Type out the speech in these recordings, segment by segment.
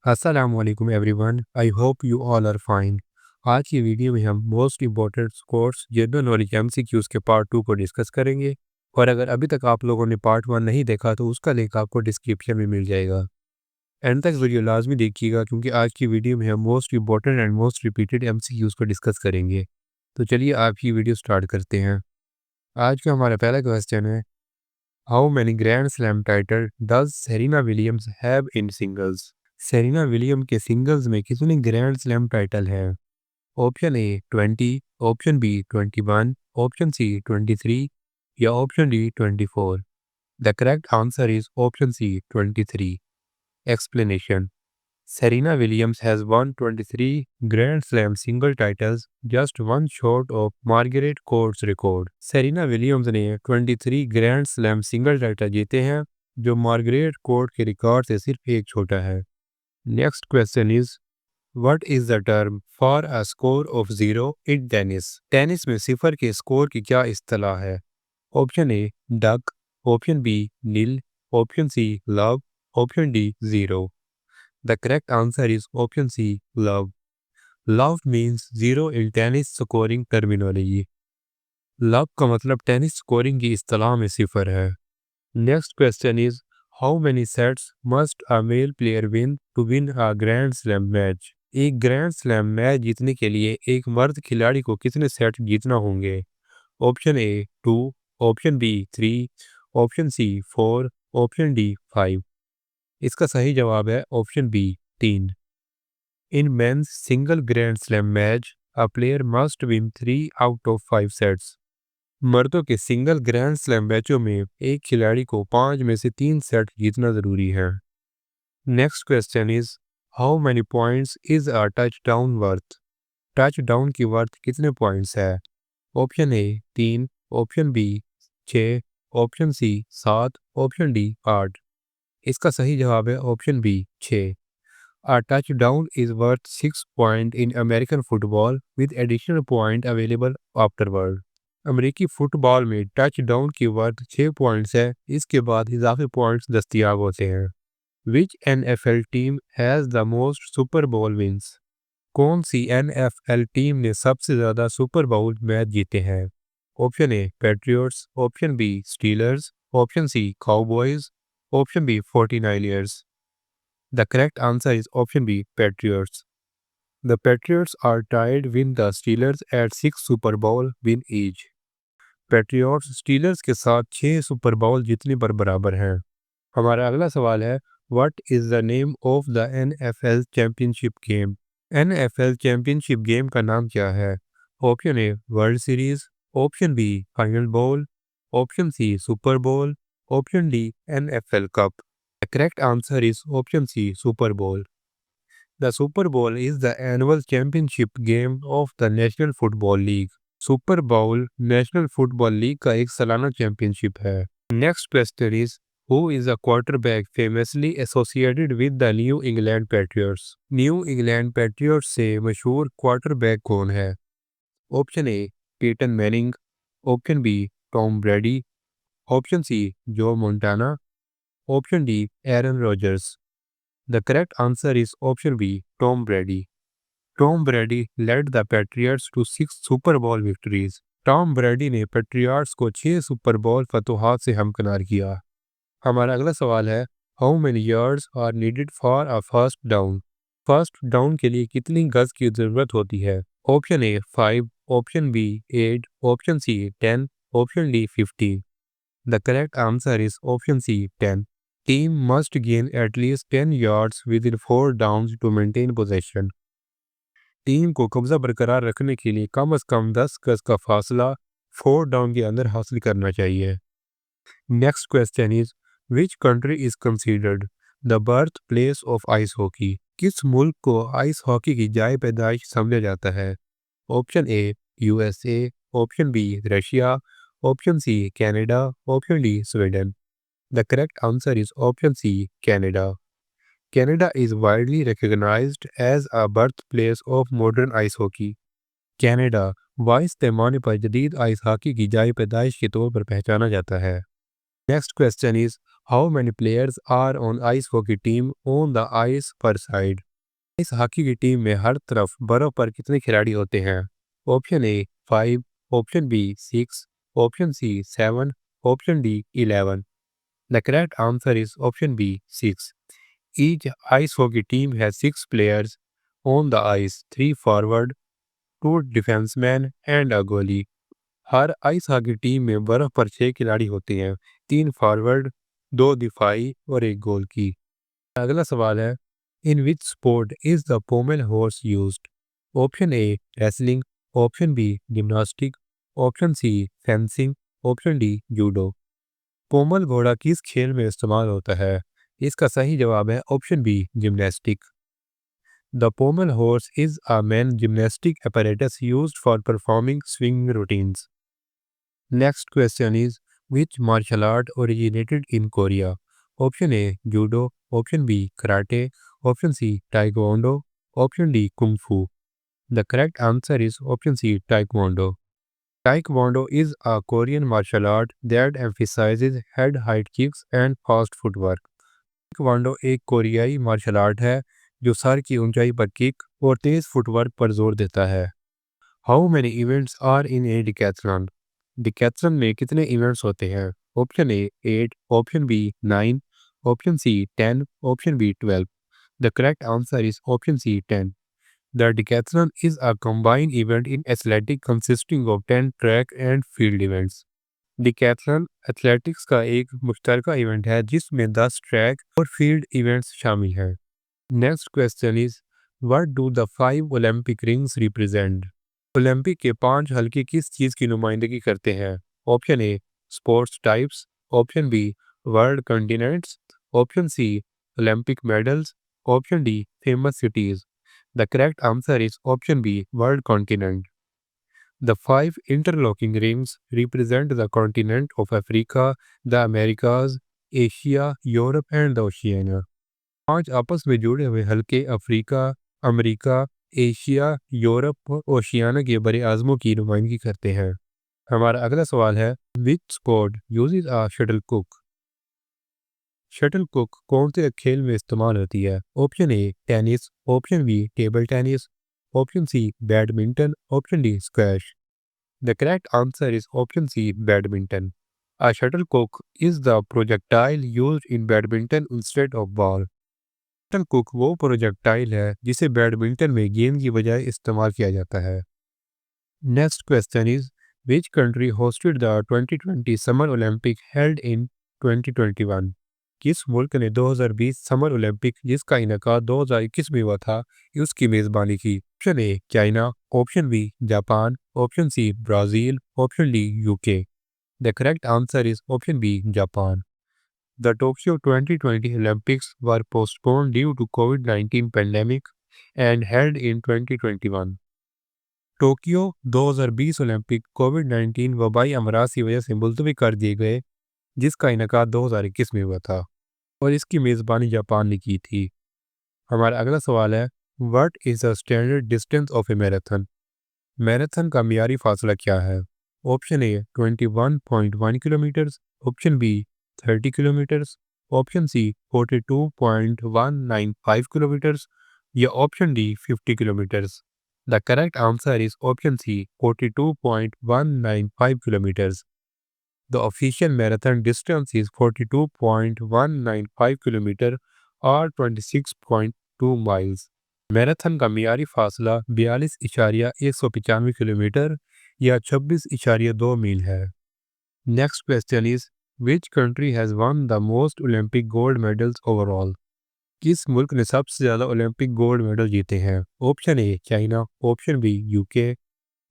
अस्सलामुअलैकुम everyone, I hope you all are fine. आज की वीडियो में हम most important course general knowledge MCQs के पार्ट 2 को डिस्कस करेंगे। और अगर अभी तक आप लोगों ने पार्ट 1 नहीं देखा तो उसका लिंक आपको डिस्क्रिप्शन में मिल जाएगा। एंड तक वीडियो लाजमी देखिएगा क्योंकि आज की वीडियो में हम most important and most repeated MCQs को डिस्कस करेंगे। तो चलिए आपकी वीडियो स्टार्ट करते हैं। आज का हमारा पहला क्वेश्चन है, how many grand slam title does Serena Williams have in singles? Serena William के सिंगल्स में कितने ग्रैंड स्लैम टाइटल हैं? Option A 20, option B 21, option C 23 या option D 24। The correct answer is option C 23। Explanation: Serena Williams has won 23 Grand Slam single titles, just one short of Margaret Court's record. Serena Williams ने 23 grand slam single title जीते हैं, जो Margaret court के record से सिर्फ एक छोटा है। Next question is, what is the term for a score of 0 in tennis? Tennis में सिफर के स्कोर की क्या इस्तेलाह है? Option A duck, option B nil, option C love, option D 0। The correct answer is option C, love. Love means zero in tennis scoring terminology. Love का मतलब tennis scoring की इस्तेलाह में सिफर है। Next question is, how many sets must a male player win to win a Grand Slam match? एक grand slam match जीतने के लिए एक मर्द खिलाड़ी को कितने सेट जीतना होंगे? Option A 2, option B 3, option C 4, option D 5। इसका सही जवाब है option B 3। In men's single Grand Slam match, a player must win 3 out of 5 sets. मर्दों के सिंगल ग्रैंड स्लैम मैचों में एक खिलाड़ी को 5 में से 3 सेट जीतना जरूरी है। Next question is, how many points is a touchdown worth? Touchdown की वर्थ कितने पॉइंट्स है? Option A 3, option B 6, option C 7, option D 8। इसका सही जवाब है option B 6। A touchdown is worth 6 points in American football with additional point available afterward. अमेरिकी football में touchdown की वर्थ 6 पॉइंट्स है, इसके बाद इजाफी पॉइंट्स दस्तियाब होते हैं। Which NFL team has the most Super Bowl wins? कौन सी NFL टीम ने सबसे ज़्यादा सुपर बाउल मैच जीते हैं? Option A Patriots, option B Steelers, option C Cowboys, option B 49ers। The correct answer is option B, Patriots. The Patriots are tied with the Steelers at 6 Super Bowl win each. Patriots stealers के साथ 6 super bowl जीतने पर बराबर हैं। हमारा अगला सवाल है, What is the name of the NFL Championship game? NFL Championship game का नाम क्या है? Option A World Series, option B final ball, option C Super Bowl, option D NFL cup. The correct answer is option C, Super Bowl. The Super Bowl is the annual championship game of the National Football League. Super Bowl National Football League का एक सालाना championship है। Next question is, who is a quarterback famously associated with the New England Patriots? New England Patriots से मशहूर quarterback कौन है? Option A Peyton Manning, option B Tom Brady, option C Joe Montana, option D Aaron Rodgers. The correct answer is option B, Tom Brady. Tom Brady led the Patriots to 6 Super Bowl victories. Tom Brady ने Patriots को 6 super ball फतोहात से हमकिनार किया। हमारा अगला सवाल है, How many yards are needed for a first down? First down के लिए कितनी गज की ज़रूरत होती है? Option A 5, option B 8, option C 10, option D 15। The correct answer is option C, 10. Team must gain at least 10 yards within 4 downs to maintain possession. Team को कब्जा बरकरार रखने के लिए कम से कम 10 गज का फासला 4 डाउन के अंदर हासिल करना चाहिए। Next question is, which country is considered the birth place of ice hockey? किस मुल्क को आइस हॉकी की जाए पैदाइश समझा जाता है? Option A USA, option B Russia, option C Canada, option D Sweden. The correct answer is option C, Canada. Canada is widely recognized as a birthplace of modern ice hockey. Canada बाईस पैमाने पर जदीद ice hockey की जाए पैदाइश के तौर पर पहचाना जाता है। Next question is, how many players are on ice hockey team on the ice per side. इस हॉकी की टीम में हर तरफ बर्फ पर कितने खिलाड़ी होते हैं? Option A 5, option B 6, option C 7, option D 11। The correct answer is option B 6। Each ice hockey team has 6 players on the ice, 3 forward, 2 defensemen and a goalie. Her ice hockey team में बर्फ पर 6 खिलाड़ी होते हैं, 3 forward, 2 दिफाई और एक गोल की। अगला सवाल है, in which sport is the pommel horse used? Option A wrestling, option B gymnastic, option C fencing, option D judo. Pommel घोड़ा किस खेल में इस्तेमाल होता है? इसका सही जवाब है option B gymnastic. The pommel horse is a main gymnastic apparatus used for performing swing routines. Next question is, which martial art originated in Korea? Option A Judo, Option B Karate, Option C Taekwondo, Option D Kung Fu. The correct answer is Option C Taekwondo. Taekwondo is a Korean martial art that emphasizes head height kicks and fast footwork. taekwondo एक कोरियाई martial art है जो sir की ऊंचाई पर kick और तेज footwork पर जोर देता है। How many events are in a decathlon? Decathlon में कितने इवेंट्स होते हैं? Option A 8, option B 9, option C 10, option B 12। The correct answer is option C 10। The decathlon is a combined event in athletics consisting of 10 track and field events. Decathlon athletics का एक मुश्तरका event है जिसमें 10 track और field events शामिल हैं। Next question is, what do the 5 Olympic rings represent? Olympic के 5 हल्के किस चीज़ की नुमाइंदगी करते हैं? Option A sports types, option B world continents, option C Olympic medals, option D famous cities. The correct answer is option B world continent. The 5 interlocking rings represent the continent of Africa, the Americas, Asia, Europe and the Oceania. 5 आपस में जुड़े हुए हल्के Africa, America, Asia, Europe और Oceania के बड़े आज़मों की नुमाइंदगी करते हैं। हमारा अगला सवाल है, which sport uses a shuttle cock? Shuttle cock कौन से खेल में इस्तेमाल होती है? Option A tennis, option B table tennis, option C badminton, option D squash. The correct answer is option C, badminton. A shuttlecock is the projectile used in badminton instead of ball. Shuttlecock वो projectile है जिसे badminton में गेंद की बजाय इस्तेमाल किया जाता है। Next question is, which country hosted the 2020 summer Olympic held in 2021? किस मुल्क ने 2020 समर ओलंपिक जिसका इनका 2021 में हुआ था उसकी मेज़बानी की? Option A China, option B Japan, option C Brazil, option D UK. The correct answer is option B Japan. The Tokyo 2020 Olympics were postponed due to COVID-19 pandemic and held in 2021. Tokyo 2020 Olympic कोविड-19 वबाई अमराज की वजह से मुलतवी कर दिए गए जिसका इनका 2021 में हुआ था और इसकी मेज़बानी जापान ने की थी। हमारा अगला सवाल है, what is the standard distance of a marathon? Marathon का मियारी फासला क्या है? Option A 21.1 kilometres, option B 30 kilometres, option C 42.195 kilometres या option D 50 kilometres. The correct answer is option C 42.195 kilometers. The official marathon distance is 42.195 kilometre और 26.2 miles. Marathon का मियारी फासला 42.195 किलोमीटर या 26.2 मील है। Next question is, which country has one the most Olympic gold medals overall? किस मुल्क ने सबसे ज़्यादा ओलंपिक गोल्ड मेडल जीते हैं? Option A China, option B UK,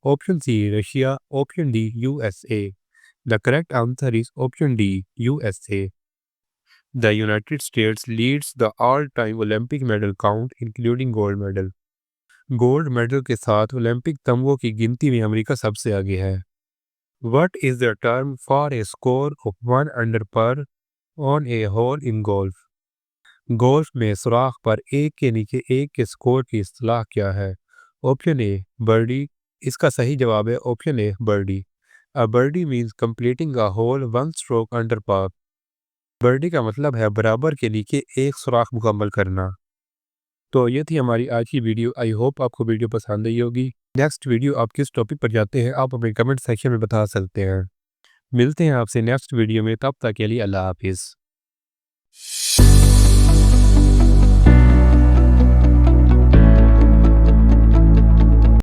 option C Russia, option D USA. The correct answer is option D USA. The United States leads the all-time Olympic medal count including gold medal. Gold medal के साथ Olympic तमगों की गिनती में America सबसे आगे है। What is the term for a score of 1 under par on a hole in golf? Golf में सुराख पर एक के नीचे एक के स्कोर की इस्तेलाह क्या है? ऑप्शन ए बर्डी, इसका सही जवाब है option A birdie. A birdie means completing a hole one stroke under par. Birdie का मतलब है बराबर के नीचे एक सुराख मुकम्मल करना। तो ये थी हमारी आज की वीडियो। आई होप आपको वीडियो पसंद आई होगी। नेक्स्ट वीडियो आप किस टॉपिक पर जाते हैं आप हमें कमेंट सेक्शन में बता सकते हैं। मिलते हैं आपसे नेक्स्ट वीडियो में, तब तक के लिए अल्लाह हाफिज़।